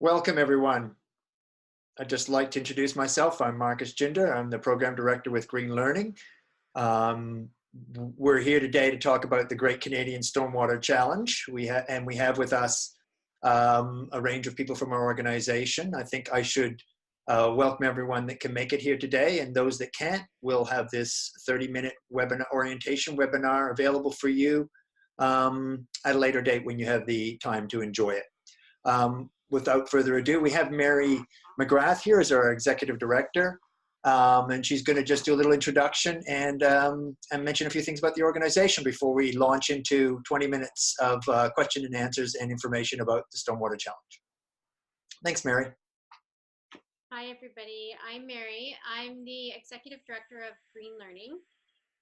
Welcome, everyone. I'd just like to introduce myself. I'm Marcus Jinder. I'm the program director with GreenLearning. We're here today to talk about the Great Canadian Stormwater Challenge. We have with us a range of people from our organization. I think I should welcome everyone that can make it here today, and those that can't, we'll have this 30-minute webinar, orientation webinar available for you at a later date when you have the time to enjoy it. Without further ado, we have Mary McGrath here as our executive director, and she's going to just do a little introduction and mention a few things about the organization before we launch into 20 minutes of question and answers and information about the Stormwater Challenge. Thanks, Mary. Hi, everybody. I'm Mary. I'm the executive director of GreenLearning,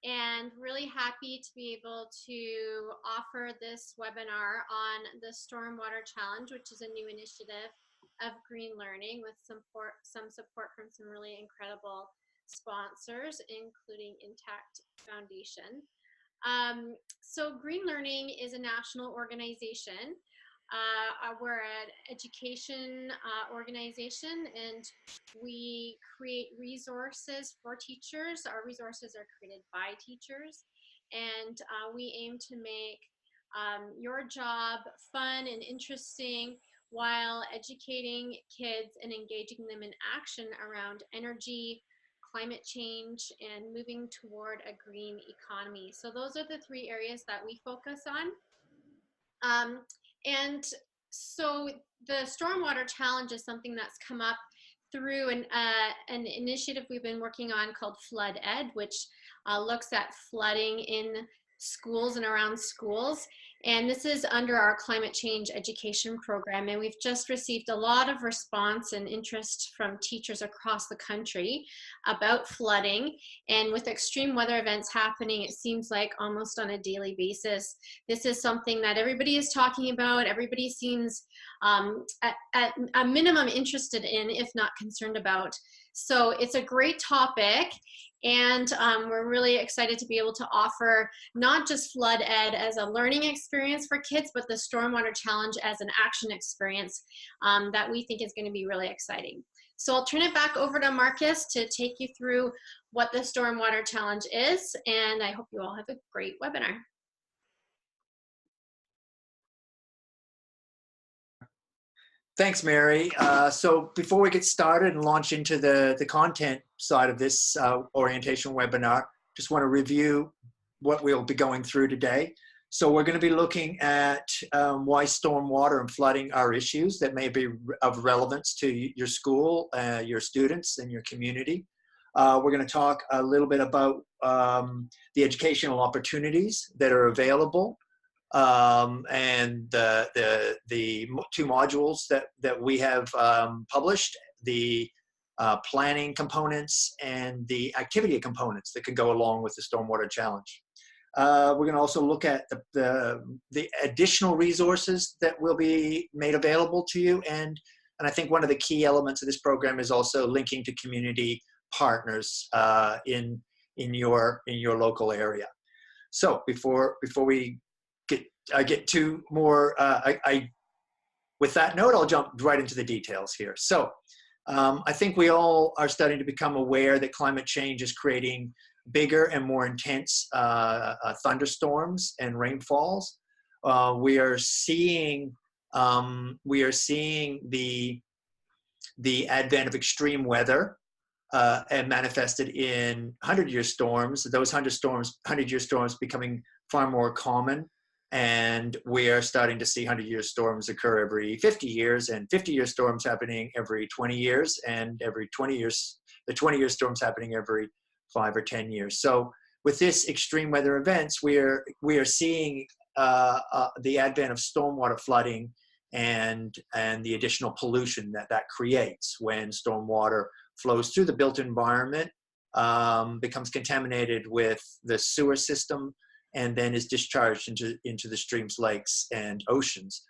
and really happy to be able to offer this webinar on the Stormwater Challenge, which is a new initiative of GreenLearning with some support from some really incredible sponsors, including Intact Foundation. So GreenLearning is a national organization. We're an education organization, and we create resources for teachers. Our resources are created by teachers, and we aim to make your job fun and interesting while educating kids and engaging them in action around energy, climate change, and moving toward a green economy. So those are the three areas that we focus on. And so the Stormwater Challenge is something that's come up through an initiative we've been working on called Flood Ed, which looks at flooding in schools and around schools. And this is under our climate change education program. And we've just received a lot of response and interest from teachers across the country about flooding. And with extreme weather events happening, it seems like almost on a daily basis, this is something that everybody is talking about. Everybody seems at a minimum interested in, if not concerned about. So it's a great topic. And we're really excited to be able to offer not just Flood Ed as a learning experience for kids, but the Stormwater Challenge as an action experience that we think is going to be really exciting. So I'll turn it back over to Marcus to take you through what the Stormwater Challenge is, and I hope you all have a great webinar. Thanks, Mary. So before we get started and launch into the content side of this orientation webinar, just want to review what we'll be going through today. So we're going to be looking at why stormwater and flooding are issues that may be of relevance to your school, your students, and your community. We're going to talk a little bit about the educational opportunities that are available, and the two modules that we have published, the planning components and the activity components that can go along with the Stormwater Challenge. We're going to also look at the additional resources that will be made available to you, and I think one of the key elements of this program is also linking to community partners in your local area. So before we get to more, with that note, I'll jump right into the details here. So I think we all are starting to become aware that climate change is creating bigger and more intense thunderstorms and rainfalls. We are seeing the advent of extreme weather and manifested in 100-year storms. Those 100-year storms becoming far more common. And we are starting to see 100-year storms occur every 50 years, and 50-year storms happening every 20 years, and every 20 years, the 20-year storms happening every 5 or 10 years. So with this extreme weather events, we are seeing the advent of stormwater flooding and the additional pollution that creates when stormwater flows through the built environment, becomes contaminated with the sewer system, and then is discharged into the streams, lakes, and oceans.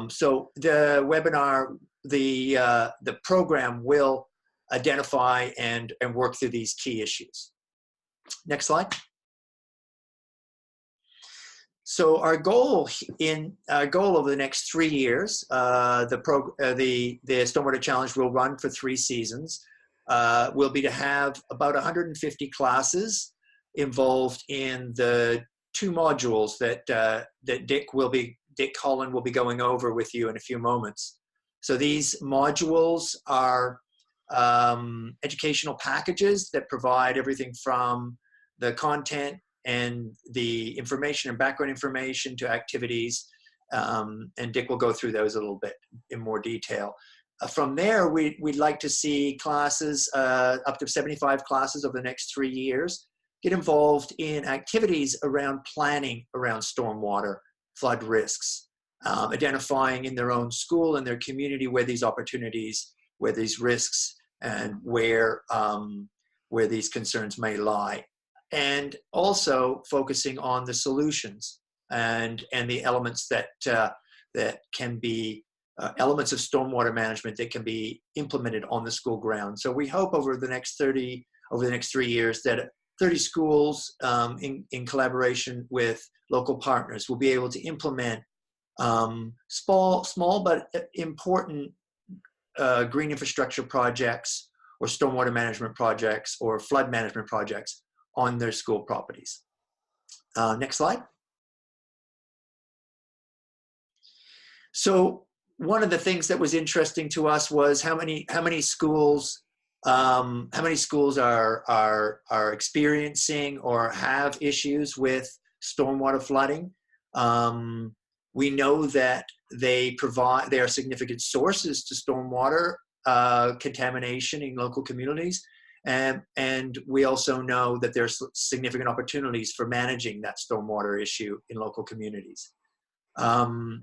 So the webinar, the program will identify and work through these key issues. Next slide. So our goal over the next 3 years, the Stormwater Challenge will run for 3 seasons. Will be to have about 150 classes involved in the 2 modules that Dick Holland will be going over with you in a few moments. So these modules are educational packages that provide everything from the content and the information and background information to activities. And Dick will go through those a little bit in more detail. From there, we'd like to see classes, up to 75 classes over the next 3 years, get involved in activities around planning around stormwater, flood risks, identifying in their own school and their community where these opportunities, where these risks, and where these concerns may lie. And also focusing on the solutions and the elements that can be elements of stormwater management that can be implemented on the school ground. So we hope over the next 3 years that 30 schools in collaboration with local partners will be able to implement small but important green infrastructure projects or stormwater management projects or flood management projects on their school properties. Next slide. So one of the things that was interesting to us was how many schools are experiencing or have issues with stormwater flooding. We know that they are significant sources to stormwater contamination in local communities. And we also know that there's significant opportunities for managing that stormwater issue in local communities. The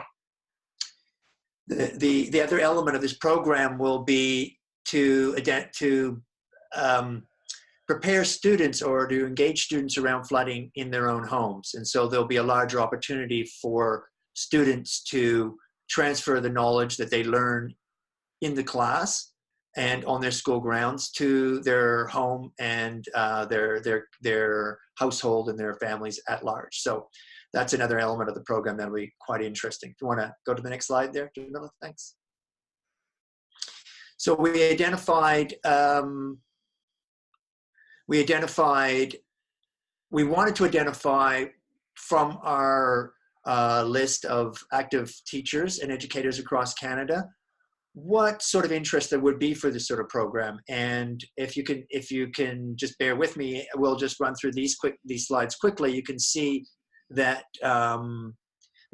other element of this program will be to prepare students or to engage students around flooding in their own homes. And so there'll be a larger opportunity for students to transfer the knowledge that they learn in the class and on their school grounds to their home and their household and their families at large. So that's another element of the program that'll be quite interesting. If you want to go to the next slide there, Jamila, thanks. So we wanted to identify from our list of active teachers and educators across Canada what sort of interest there would be for this sort of program. And if you can just bear with me, we'll just run through these slides quickly. You can see that the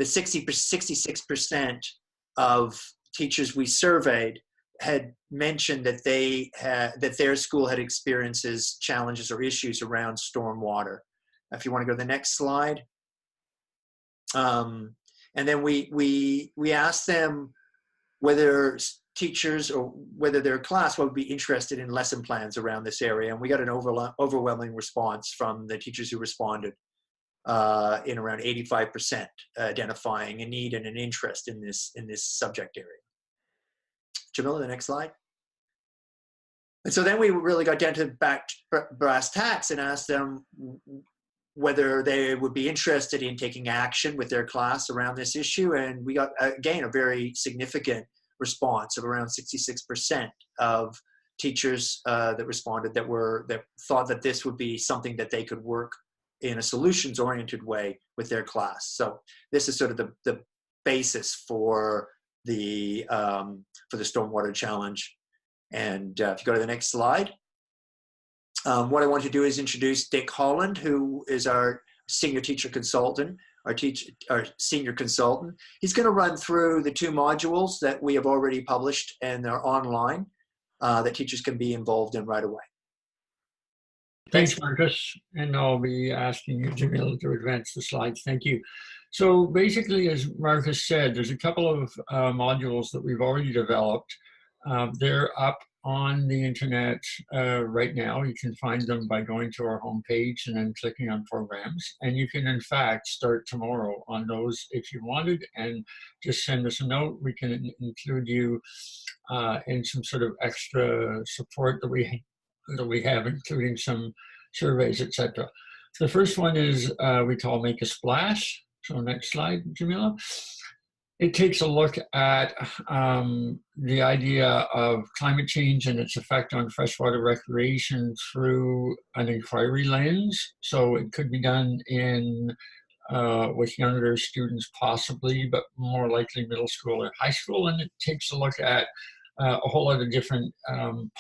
66% of teachers we surveyed had mentioned that that their school had experiences, challenges, or issues around stormwater. If you want to go to the next slide. And then we asked them whether teachers or whether their class would be interested in lesson plans around this area. And we got an overwhelming response from the teachers who responded, in around 85%, identifying a need and an interest in this subject area. Jamila, the next slide. And so then we really got down to brass tacks and asked them whether they would be interested in taking action with their class around this issue. And we got, again, a very significant response of around 66% of teachers that responded that thought that this would be something that they could work in a solutions-oriented way with their class. So this is sort of the basis for the Stormwater Challenge. And if you go to the next slide, what I want to do is introduce Dick Holland, who is our senior teacher consultant, our senior consultant. He's going to run through the 2 modules that we have already published and they're online that teachers can be involved in right away. Thanks, Marcus. And I'll be asking you, Jamila, to advance the slides. Thank you. So basically, as Marcus said, there's a couple of modules that we've already developed. They're up on the internet right now. You can find them by going to our homepage and then clicking on programs. And you can, in fact, start tomorrow on those if you wanted, and just send us a note. We can include you in some sort of extra support that we have, including some surveys, etc. The first one is we call Make a Splash. So next slide, Jamila. It takes a look at the idea of climate change and its effect on freshwater recreation through an inquiry lens. So it could be done in with younger students possibly, but more likely middle school or high school. And it takes a look at a whole lot of different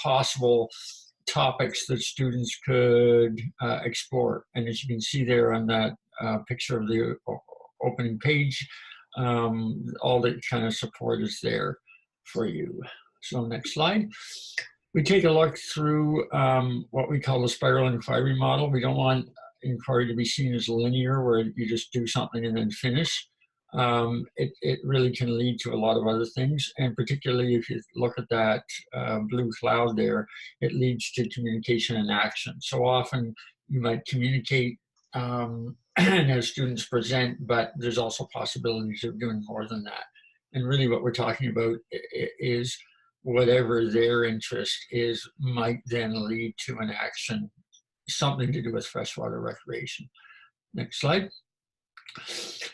possible topics that students could explore. And as you can see there on that picture of the opening page, all the kind of support is there for you. So next slide. We take a look through what we call the spiral inquiry model. We don't want inquiry to be seen as linear, where you just do something and then finish. It really can lead to a lot of other things, and particularly if you look at that blue cloud there, it leads to communication and action. So often you might communicate and have students present, but there's also possibilities of doing more than that. And really what we're talking about is whatever their interest is might then lead to an action, something to do with freshwater recreation. Next slide.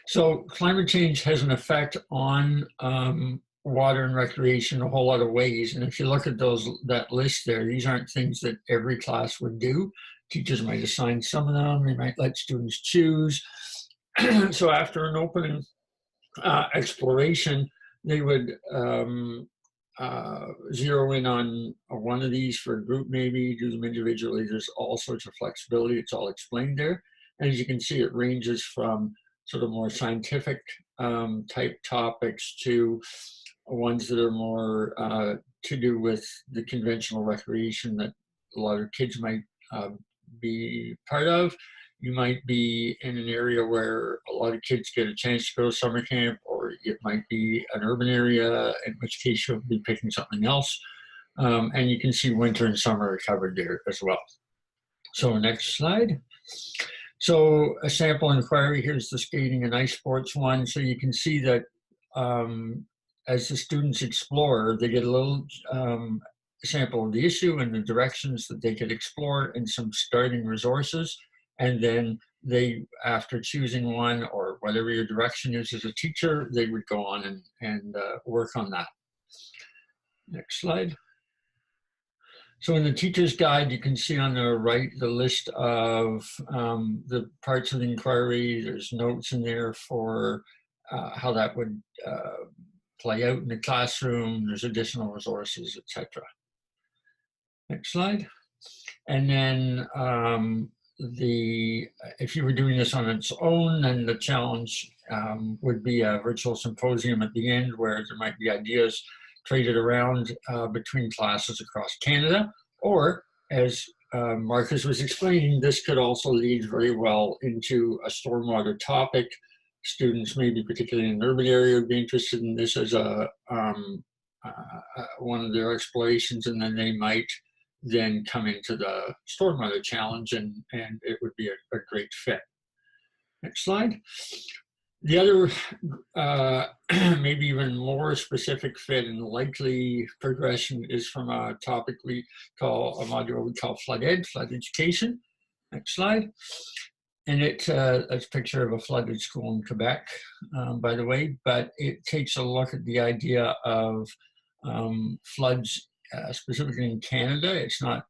So climate change has an effect on water and recreation a whole lot of ways. And if you look at that list there, these aren't things that every class would do. Teachers might assign some of them, they might let students choose. So after an open exploration, they would zero in on one of these for a group, maybe do them individually. There's all sorts of flexibility. It's all explained there. And as you can see, it ranges from sort of more scientific type topics to ones that are more to do with the conventional recreation that a lot of kids might be part of. You might be in an area where a lot of kids get a chance to go to summer camp, or it might be an urban area, in which case you'll be picking something else. And you can see winter and summer are covered there as well. So next slide. So a sample inquiry, here's the skating and ice sports one. So you can see that as the students explore, they get a little sample of the issue and the directions that they could explore and some starting resources. And then they, after choosing one or whatever your direction is as a teacher, they would go on and work on that. Next slide. So in the teacher's guide, you can see on the right the list of the parts of the inquiry. There's notes in there for how that would play out in the classroom. There's additional resources, etc. Next slide. And then if you were doing this on its own, then the challenge would be a virtual symposium at the end where there might be ideas traded around between classes across Canada. Or, as Marcus was explaining, this could also lead very well into a stormwater topic. Students, maybe particularly in an urban area, would be interested in this as one of their explorations, and then they might then come into the Stormwater Challenge, and it would be a great fit. Next slide. The other, maybe even more specific fit and likely progression is from a topic we call, a module we call Flood Ed, Flood Education. Next slide. And it's a picture of a flooded school in Quebec, by the way, but it takes a look at the idea of floods, specifically in Canada. It's not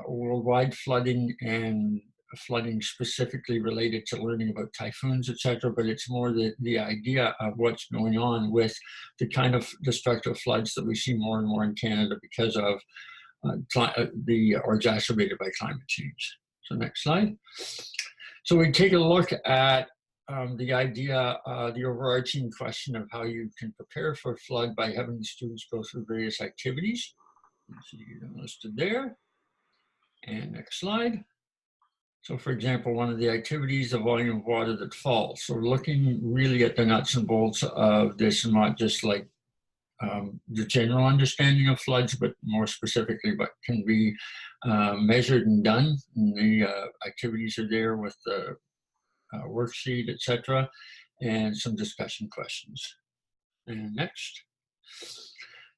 worldwide flooding and flooding specifically related to learning about typhoons, etc., but it's more the idea of what's going on with the kind of destructive floods that we see more and more in Canada because of or exacerbated by climate change. So next slide. So we take a look at the idea, the overarching question of how you can prepare for a flood by having the students go through various activities. You see them listed there. And next slide. So for example, one of the activities, the volume of water that falls. So looking really at the nuts and bolts of this, and not just like the general understanding of floods, but more specifically what can be measured and done. And the activities are there with the worksheet, etc., and some discussion questions. And next.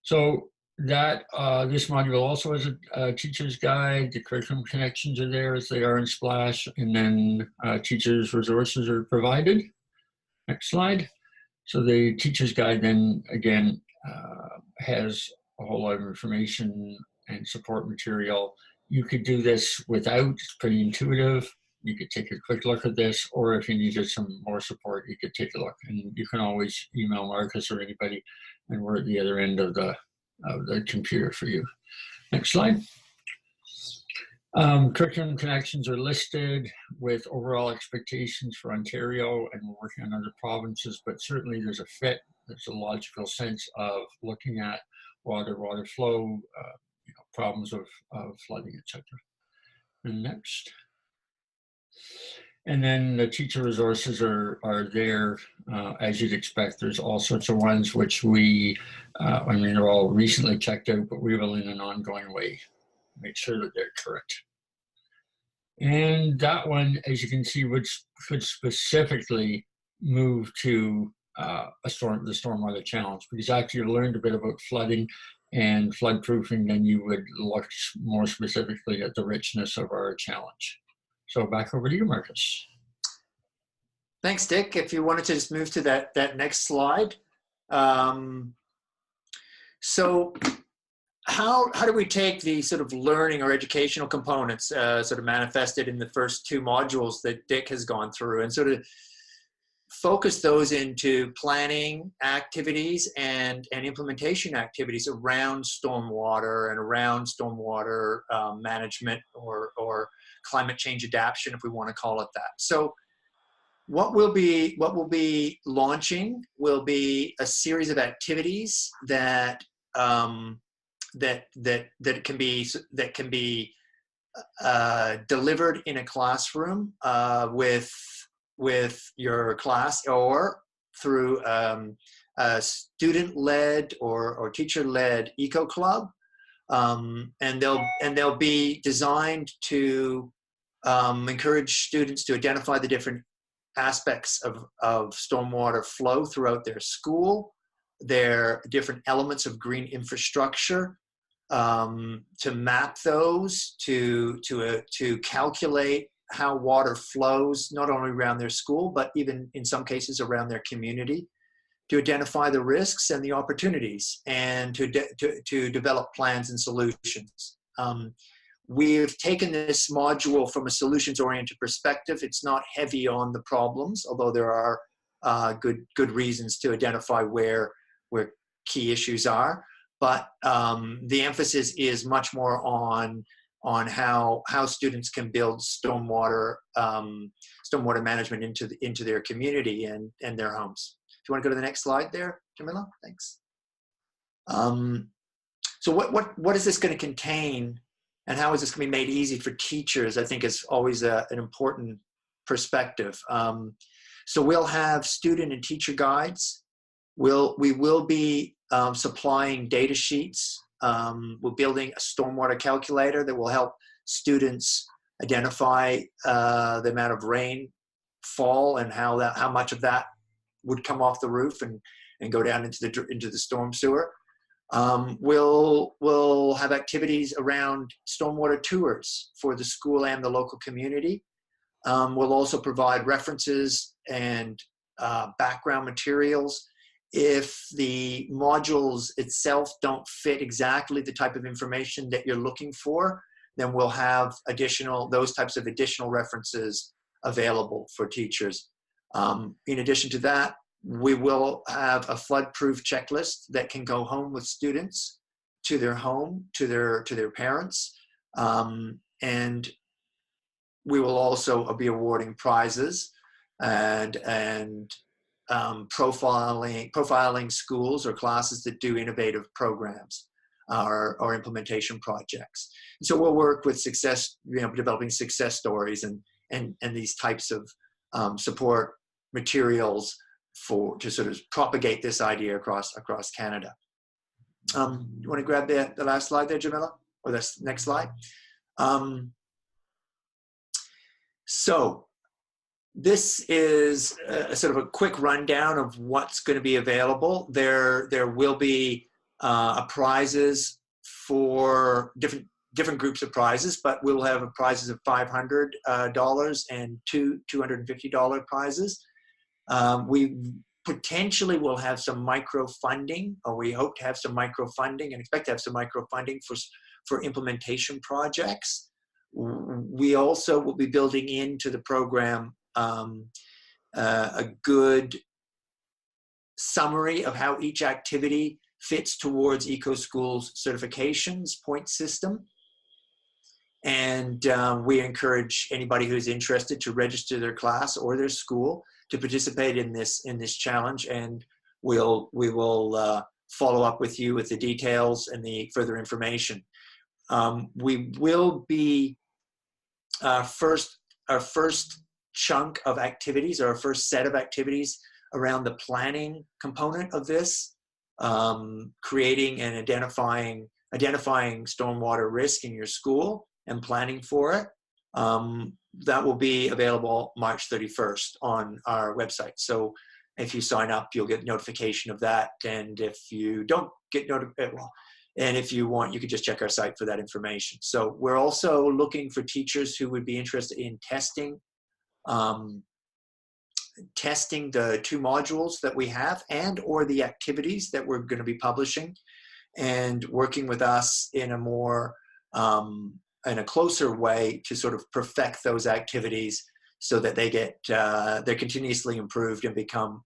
So that this module also has a teacher's guide. The curriculum connections are there as they are in Splash, and then teachers' resources are provided. Next slide. So the teacher's guide then again has a whole lot of information and support material. You could do this without, it's pretty intuitive. You could take a quick look at this, or if you needed some more support, you could take a look. And you can always email Marcus or anybody, and we're at the other end of the computer for you. Next slide. Curriculum connections are listed with overall expectations for Ontario, and we're working on other provinces, but certainly there's a fit. There's a logical sense of looking at water flow, problems of flooding, etc. And next. And then the teacher resources are there, as you'd expect. There's all sorts of ones which we, I mean, they're all recently checked out, but we will in an ongoing way make sure that they're correct. And that one, as you can see, which could specifically move to the Stormwater Challenge, because after you learned a bit about flooding and flood proofing, then you would look more specifically at the richness of our challenge. So back over to you, Marcus. Thanks, Dick. If you wanted to just move to that next slide. So how do we take the sort of learning or educational components sort of manifested in the first two modules that Dick has gone through and sort of focus those into planning activities and implementation activities around stormwater and around stormwater management or climate change adaptation, if we want to call it that. So what we'll be launching will be a series of activities that can be delivered in a classroom with your class or through a student-led or teacher-led eco club, and they'll be designed to encourage students to identify the different aspects of stormwater flow throughout their school, their different elements of green infrastructure, to map those, to calculate how water flows, not only around their school, but even in some cases around their community, to identify the risks and the opportunities, and to develop plans and solutions. We've taken this module from a solutions-oriented perspective. It's not heavy on the problems, although there are good reasons to identify where key issues are. But the emphasis is much more on how students can build stormwater management into their community and their homes. Do you want to go to the next slide there, Jamila? Thanks. So what is this going to contain, and how is this going to be made easy for teachers? I think is always an important perspective. So we'll have student and teacher guides. We will be supplying data sheets. We're building a stormwater calculator that will help students identify the amount of rainfall and how much of that would come off the roof and go down into the storm sewer. We'll have activities around stormwater tours for the school and the local community. We'll also provide references and background materials. If the modules itself don't fit exactly the type of information that you're looking for, then we'll have those types of additional references available for teachers. In addition to that, we will have a flood-proof checklist that can go home with students to their home, to their parents, and we will also be awarding prizes and profiling schools or classes that do innovative programs or implementation projects. And so we'll work with developing success stories and these types of support materials to sort of propagate this idea across Canada. You want to grab the last slide there, Jamila, or this next slide? So this is sort of a quick rundown of what's going to be available. There will be prizes for different groups of prizes, but we'll have prizes of $500 and $250 prizes. We potentially will have some micro funding, or we hope to have some micro funding and expect to have some micro funding for implementation projects. We also will be building into the program a good summary of how each activity fits towards EcoSchool's certifications point system. And we encourage anybody who's interested to register their class or their school to participate in this challenge, and we will follow up with you with the details and the further information. We will be our first chunk of activities, or our first set of activities around the planning component of this, creating and identifying stormwater risk in your school and planning for it. That will be available March 31st on our website. So if you sign up, you'll get notification of that. And if you don't get notified, and if you want, you can just check our site for that information. So we're also looking for teachers who would be interested in testing the 2 modules that we have and or the activities that we're going to be publishing, and working with us in a more in a closer way to sort of perfect those activities so that they get they're continuously improved and become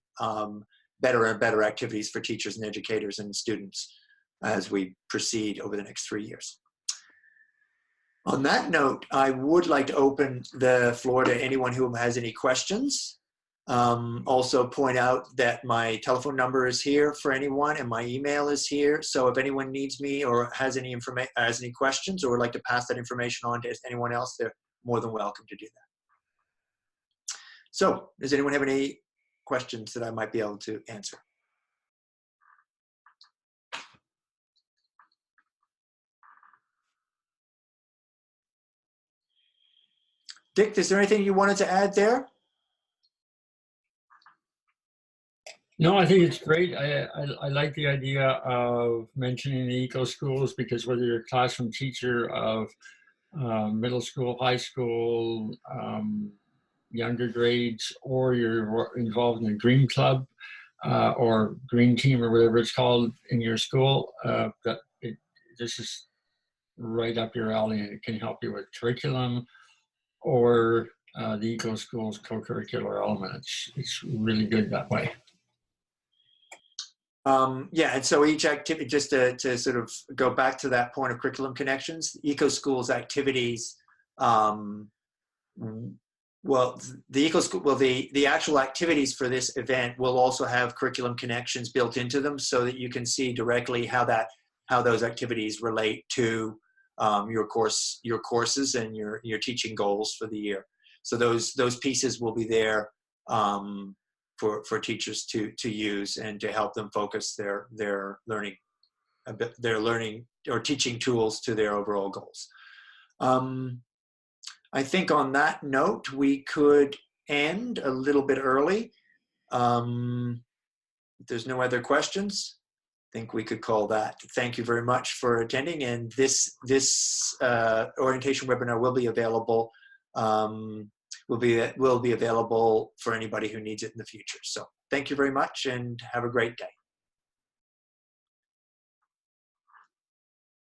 better and better activities for teachers and educators and students as we proceed over the next 3 years. On that note, I would like to open the floor to anyone who has any questions. Also point out that my telephone number is here for anyone, and my email is here. So if anyone needs me or has any questions, or would like to pass that information on to anyone else, they're more than welcome to do that. So does anyone have any questions that I might be able to answer? Dick, is there anything you wanted to add there? No, I think it's great. I like the idea of mentioning the eco schools, because whether you're a classroom teacher of middle school, high school, younger grades, or you're involved in a green club or green team or whatever it's called in your school, this is right up your alley, and it can help you with curriculum or the eco schools co-curricular element. It's really good that way. Yeah, and so each activity, just to sort of go back to that point of curriculum connections, EcoSchools activities, the actual activities for this event will also have curriculum connections built into them, so that you can see directly how those activities relate to your courses and your teaching goals for the year. So those pieces will be there for teachers to use and to help them focus their learning or teaching tools to their overall goals. I think on that note, we could end a little bit early. If there's no other questions, I think we could call that. Thank you very much for attending, and this orientation webinar will be available. Will be available for anybody who needs it in the future. So thank you very much, and have a great day.